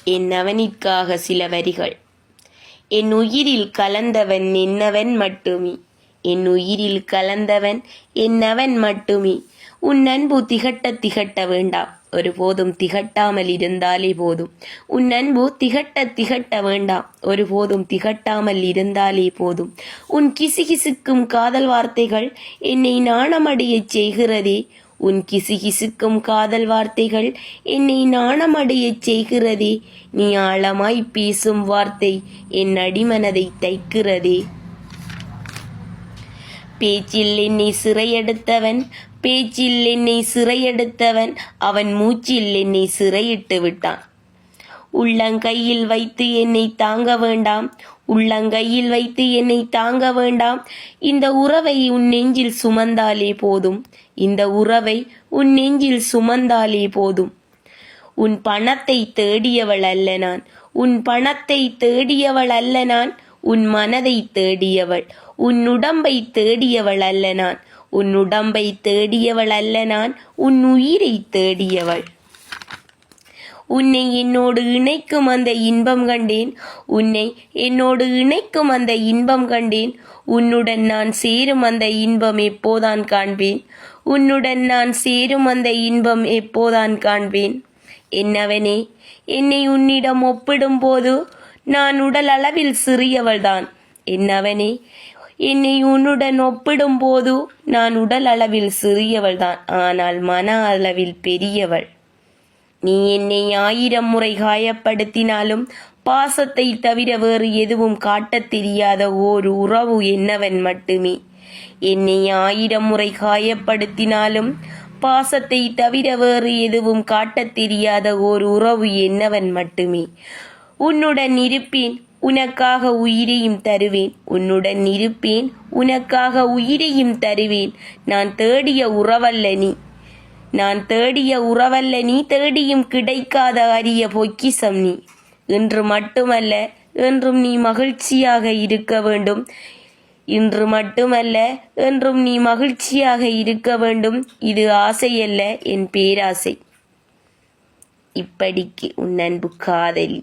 என் அவனிற்காக சில வரிகள். என் உயிரில் கலந்தவன் என்னவன் மட்டுமே, என் உயிரில் கலந்தவன் என்னவன் மட்டுமே. உன் அன்பு திகட்ட திகட்ட வேண்டாம், ஒருபோதும் திகட்டாமல் இருந்தாலே போதும். உன் அன்பு திகட்ட திகட்ட வேண்டாம், ஒருபோதும் திகட்டாமல் இருந்தாலே போதும். உன் கிசுகிசுக்கும் காதல் வார்த்தைகள் என்னை நாணமடையச் செய்கிறதே, உன் கிசுகிசுக்கும் காதல் வார்த்தைகள் என்னை நாணமடையச் செய்கிறதே. நீ ஆழமாய் பேசும் வார்த்தை என் அடிமனதை தைக்கிறதே. பேச்சில் என்னை சிறையெடுத்தவன், பேச்சில் என்னை சிறையெடுத்தவன், அவன் மூச்சில் என்னை சிறையிட்டு விட்டான். உள்ளங்கையில் வைத்து என்னை தாங்க வேண்டாம், உள்ளங்கையில் வைத்து என்னை தாங்க வேண்டாம். இந்த உறவை உன் நெஞ்சில் சுமந்தாலே போதும், இந்த உறவை உன் நெஞ்சில் சுமந்தாலே போதும். உன் பணத்தை தேடியவள் அல்ல நான், உன் பணத்தை தேடியவள் அல்ல நான். உன் மனதை தேடியவள், உன் உடம்பை தேடியவள் அல்ல நான், உன் உடம்பை தேடியவள் அல்ல நான். உன் உயிரை தேடியவள். உன்னை என்னோடு இணைக்கும் அந்த இன்பம் கண்டேன், உன்னை என்னோடு இணைக்கும் அந்த இன்பம் கண்டேன். உன்னுடன் நான் சேரும் அந்த இன்பம் எப்போதான் காண்பேன், உன்னுடன் நான் சேரும் அந்த இன்பம் எப்போதான் காண்பேன். என்னவனே, என்னை உன்னிடம் ஒப்பிடும் போது நான் உடல் அளவில் சிறியவள்தான். என்னவனே, என்னை உன்னுடன் ஒப்பிடும் போது நான் உடல் அளவில் சிறியவள்தான், ஆனால் மன அளவில் பெரியவள். நீ என்னை 1000 முறை காயப்படுத்தினாலும் பாசத்தை தவிர வேறு எதுவும் காட்டத் தெரியாத ஓர் உறவு என்னவன் மட்டுமே. என்னை 1000 முறை காயப்படுத்தினாலும் பாசத்தை தவிர வேறு எதுவும் காட்டத் தெரியாத ஓர் உறவு என்னவன் மட்டுமே. உன்னுடன் இருப்பேன், உனக்காக உயிரையும் தருவேன், உன்னுடன் இருப்பேன், உனக்காக உயிரையும் தருவேன். நான் தேடிய உறவல்ல நீ, நான் தேடிய உறவல்ல நீ, தேடியும் கிடைக்காத அரிய பொக்கிசம் நீ. இன்று மட்டுமல்ல என்றும் நீ மகிழ்ச்சியாக இருக்க வேண்டும், இன்று மட்டுமல்ல என்றும் நீ மகிழ்ச்சியாக இருக்க வேண்டும். இது ஆசையல்ல, என் பேராசை. இப்படிக்கு உன் அன்பு காதலி.